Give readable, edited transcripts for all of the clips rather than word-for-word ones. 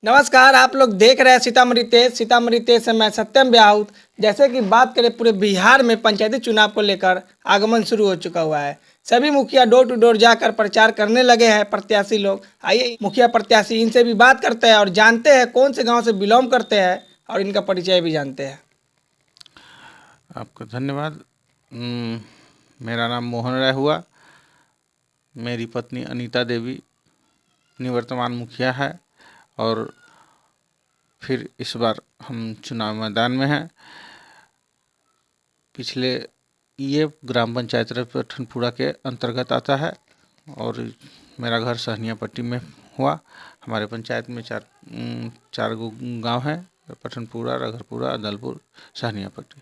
नमस्कार, आप लोग देख रहे हैं सीतामढ़ी तेज से मैं सत्यम ब्याहूत। जैसे कि बात करें पूरे बिहार में पंचायती चुनाव को लेकर आगमन शुरू हो चुका हुआ है। सभी मुखिया डोर टू डोर जाकर प्रचार करने लगे हैं। प्रत्याशी लोग, आइए मुखिया प्रत्याशी इनसे भी बात करते हैं और जानते हैं कौन से गांव से बिलोंग करते हैं और इनका परिचय भी जानते हैं। आपका धन्यवाद। मेरा नाम मोहन राय हुआ। मेरी पत्नी अनीता देवी निवर्तमान मुखिया है और फिर इस बार हम चुनाव मैदान में हैं। पिछले ये ग्राम पंचायत रतनपुरा के अंतर्गत आता है और मेरा घर सहनिया पट्टी में हुआ। हमारे पंचायत में चार गांव हैं, पठनपुरा, रघरपुरा, अदलपुर, सहनिया पट्टी।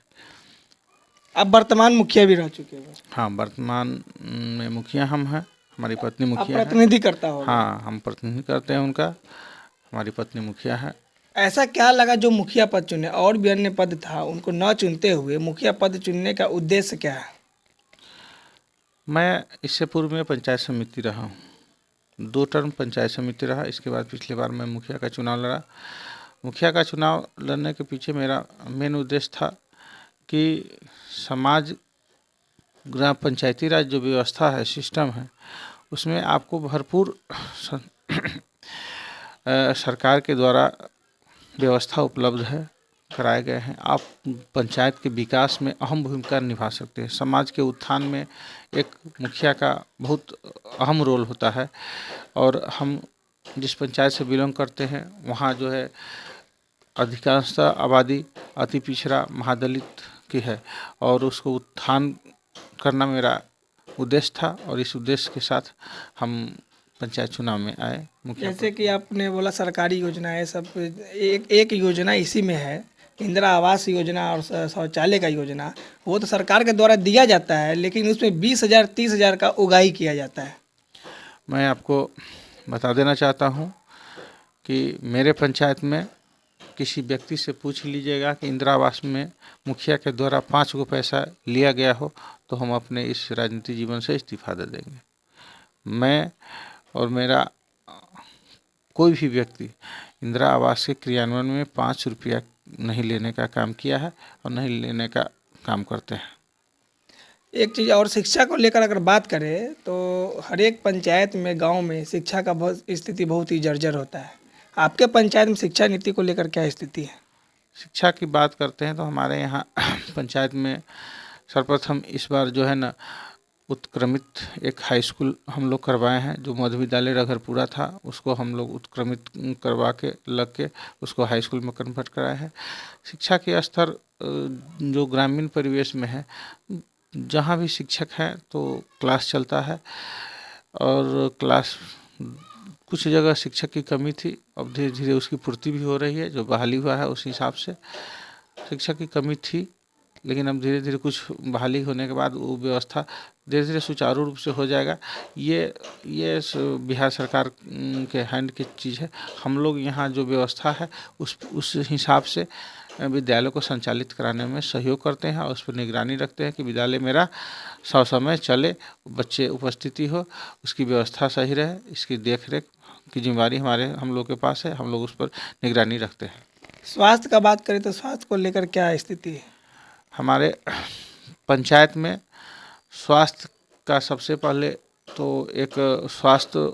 अब वर्तमान मुखिया भी रह चुके हैं। हाँ, वर्तमान में मुखिया हम हैं। हमारी पत्नी मुखिया है। प्रतिनिधि करता हो? हाँ, हम प्रतिनिधि करते हैं उनका। हमारी पत्नी मुखिया है। ऐसा क्या लगा जो मुखिया पद चुने? और भी अन्य पद था, उनको न चुनते हुए मुखिया पद चुनने का उद्देश्य क्या है? मैं इससे पूर्व में पंचायत समिति रहा हूँ, 2 टर्म पंचायत समिति रहा। इसके बाद पिछली बार मैं मुखिया का चुनाव लड़ा। मुखिया का चुनाव लड़ने के पीछे मेरा मेन उद्देश्य था कि समाज, ग्राम पंचायती राज जो व्यवस्था है, सिस्टम है, उसमें आपको भरपूर सरकार के द्वारा व्यवस्था उपलब्ध है, कराए गए हैं। आप पंचायत के विकास में अहम भूमिका निभा सकते हैं। समाज के उत्थान में एक मुखिया का बहुत अहम रोल होता है और हम जिस पंचायत से बिलोंग करते हैं वहाँ जो है अधिकांशतः आबादी अति पिछड़ा महादलित की है और उसको उत्थान करना मेरा उद्देश्य था और इस उद्देश्य के साथ हम पंचायत चुनाव में आए। जैसे कि आपने बोला सरकारी योजना है सब, एक योजना इसी में है, इंदिरा आवास योजना और शौचालय का योजना। वो तो सरकार के द्वारा दिया जाता है, लेकिन उसमें 20,000 30,000 का उगाही किया जाता है। मैं आपको बता देना चाहता हूँ कि मेरे पंचायत में किसी व्यक्ति से पूछ लीजिएगा कि इंदिरा आवास में मुखिया के द्वारा 5 गो पैसा लिया गया हो तो हम अपने इस राजनीतिक जीवन से इस्तीफा दे देंगे। मैं और मेरा कोई भी व्यक्ति इंदिरा आवास के क्रियान्वयन में 5 रुपया नहीं लेने का काम किया है और नहीं लेने का काम करते हैं। एक चीज़ और, शिक्षा को लेकर अगर बात करें तो हर एक पंचायत में, गांव में शिक्षा का स्थिति बहुत ही जर्जर होता है। आपके पंचायत में शिक्षा नीति को लेकर क्या स्थिति है? शिक्षा की बात करते हैं तो हमारे यहाँ पंचायत में सर्वप्रथम इस बार जो है ना उत्क्रमित एक हाई स्कूल हम लोग करवाए हैं। जो मध्य विद्यालय रघरपुरा था उसको हम लोग उत्क्रमित करवा के लग के उसको हाई स्कूल में कन्वर्ट कराए हैं। शिक्षा के स्तर जो ग्रामीण परिवेश में है, जहाँ भी शिक्षक हैं तो क्लास चलता है और क्लास कुछ जगह शिक्षक की कमी थी, अब धीरे धीरे उसकी पूर्ति भी हो रही है। जो बहाली हुआ है उस हिसाब से शिक्षक की कमी थी, लेकिन अब धीरे धीरे कुछ बहाली होने के बाद वो व्यवस्था धीरे धीरे सुचारू रूप से हो जाएगा। ये बिहार सरकार के हैंड की चीज़ है। हम लोग यहाँ जो व्यवस्था है उस हिसाब से विद्यालय को संचालित कराने में सहयोग करते हैं और उस पर निगरानी रखते हैं कि विद्यालय मेरा समय चले, बच्चे उपस्थिति हो, उसकी व्यवस्था सही रहे। इसकी देख रेख की जिम्मेदारी हम लोग के पास है, हम लोग उस पर निगरानी रखते हैं। स्वास्थ्य का बात करें तो स्वास्थ्य को लेकर क्या स्थिति है? हमारे पंचायत में स्वास्थ्य का सबसे पहले तो एक स्वास्थ्य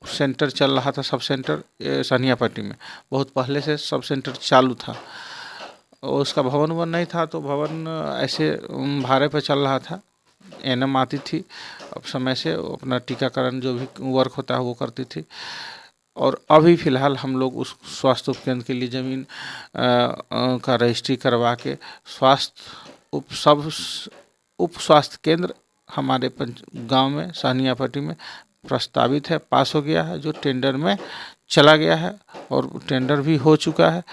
सेंटर चल रहा था, सब सेंटर सहनिया पट्टी में बहुत पहले से सब सेंटर चालू था और उसका भवन नहीं था तो भवन ऐसे भाड़े पर चल रहा था। एनएम आती थी, अब समय से अपना टीकाकरण जो भी वर्क होता है वो करती थी। और अभी फ़िलहाल हम लोग उस स्वास्थ्य उपकेंद्र के लिए ज़मीन का रजिस्ट्री करवा के उप स्वास्थ्य केंद्र हमारे गांव में सहनिया पट्टी में प्रस्तावित है, पास हो गया है, जो टेंडर में चला गया है और टेंडर भी हो चुका है।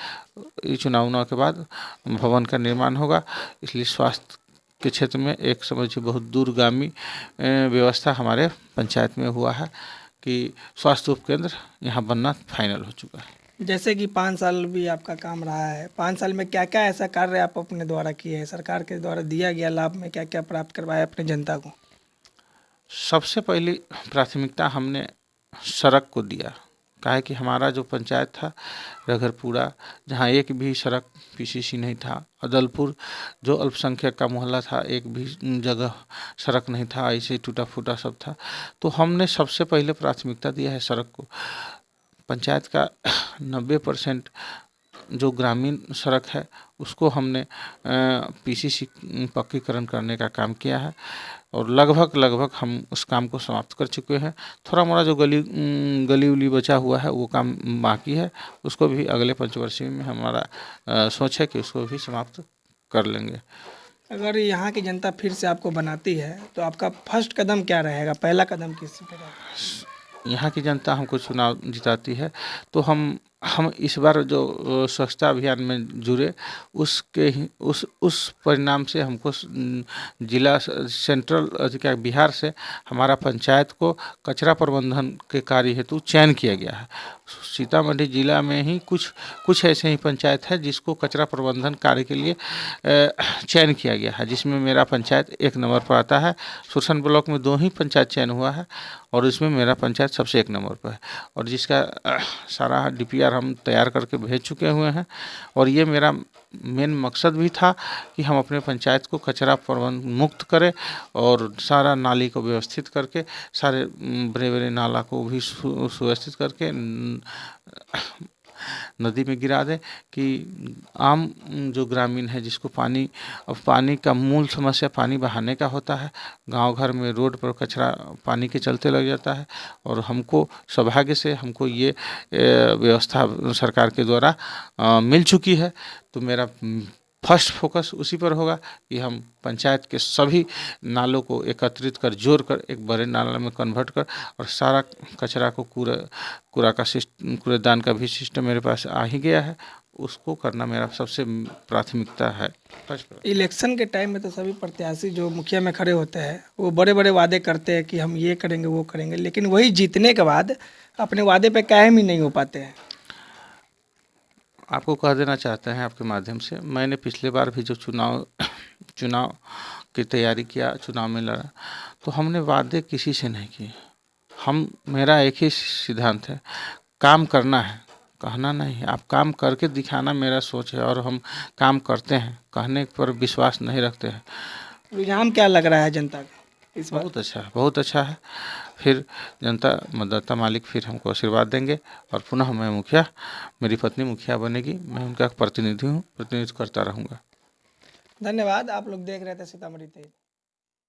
ये चुनाव के बाद भवन का निर्माण होगा। इसलिए स्वास्थ्य के क्षेत्र में एक समझिए बहुत दूरगामी व्यवस्था हमारे पंचायत में हुआ है कि स्वास्थ्य उपकेंद्र यहाँ बनना फाइनल हो चुका है। जैसे कि 5 साल भी आपका काम रहा है, 5 साल में क्या क्या ऐसा कार्य आप अपने द्वारा किए हैं? सरकार के द्वारा दिया गया लाभ में क्या क्या प्राप्त करवाया अपने जनता को? सबसे पहली प्राथमिकता हमने सड़क को दिया। काहे कि हमारा जो पंचायत था रघरपुरा, जहाँ एक भी सड़क पीसीसी नहीं था, अदलपुर जो अल्पसंख्यक का मोहल्ला था, एक भी जगह सड़क नहीं था, ऐसे ही टूटा फूटा सब था। तो हमने सबसे पहले प्राथमिकता दिया है सड़क को। पंचायत का 90% जो ग्रामीण सड़क है उसको हमने पीसीसी पक्कीकरण करने का काम किया है और लगभग हम उस काम को समाप्त कर चुके हैं। थोड़ा मोड़ा जो गली उली बचा हुआ है वो काम बाकी है, उसको भी अगले पंचवर्षीय में हमारा सोच है कि उसको भी समाप्त कर लेंगे। अगर यहाँ की जनता फिर से आपको बनाती है तो आपका फर्स्ट कदम क्या रहेगा, पहला कदम किस पे रहेगा? यहाँ की जनता हमको चुनाव जिताती है तो हम इस बार जो स्वच्छता अभियान में जुड़े उसके ही उस परिणाम से हमको जिला सेंट्रल क्या बिहार से हमारा पंचायत को कचरा प्रबंधन के कार्य हेतु चयन किया गया है। सीतामढ़ी जिला में ही कुछ ऐसे ही पंचायत है जिसको कचरा प्रबंधन कार्य के लिए चयन किया गया है, जिसमें मेरा पंचायत 1 नंबर पर आता है। सुरसन ब्लॉक में 2 ही पंचायत चयन हुआ है और इसमें मेरा पंचायत सबसे 1 नंबर पर है और जिसका सारा डीपीआर हम तैयार करके भेज चुके हुए हैं। और ये मेरा मेन मकसद भी था कि हम अपने पंचायत को कचरा प्रबंधन मुक्त करें और सारा नाली को व्यवस्थित करके सारे बड़े बड़े नाला को भी सुव्यवस्थित करके नदी में गिरा दें कि आम जो ग्रामीण है जिसको पानी का मूल समस्या पानी बहाने का होता है, गांव घर में रोड पर कचरा पानी के चलते लग जाता है और हमको सौभाग्य से हमको ये व्यवस्था सरकार के द्वारा मिल चुकी है। तो मेरा फर्स्ट फोकस उसी पर होगा कि हम पंचायत के सभी नालों को एकत्रित कर जोड़ कर एक बड़े नाला में कन्वर्ट कर और सारा कचरा को कूड़ा का सिस्टम, कूड़ेदान का भी सिस्टम मेरे पास आ ही गया है, उसको करना मेरा सबसे प्राथमिकता है। इलेक्शन के टाइम में तो सभी प्रत्याशी जो मुखिया में खड़े होते हैं वो बड़े बड़े वादे करते हैं कि हम ये करेंगे वो करेंगे, लेकिन वही जीतने के बाद अपने वादे पे कायम ही नहीं हो पाते हैं। आपको कह देना चाहते हैं आपके माध्यम से, मैंने पिछले बार भी जो चुनाव की तैयारी किया, चुनाव में लड़ा, तो हमने वादे किसी से नहीं किए। मेरा एक ही सिद्धांत है, काम करना है, कहना नहीं है। आप काम करके दिखाना मेरा सोच है और हम काम करते हैं, कहने पर विश्वास नहीं रखते हैं। रुझान क्या लग रहा है जनता का इस बार? बहुत अच्छा है। फिर जनता मतदाता मालिक फिर हमको आशीर्वाद देंगे और पुनः मैं मुखिया, मेरी पत्नी मुखिया बनेगी, मैं उनका प्रतिनिधि हूँ, प्रतिनिधित्व करता रहूँगा। धन्यवाद। आप लोग देख रहे थे सीतामढ़ी तेज।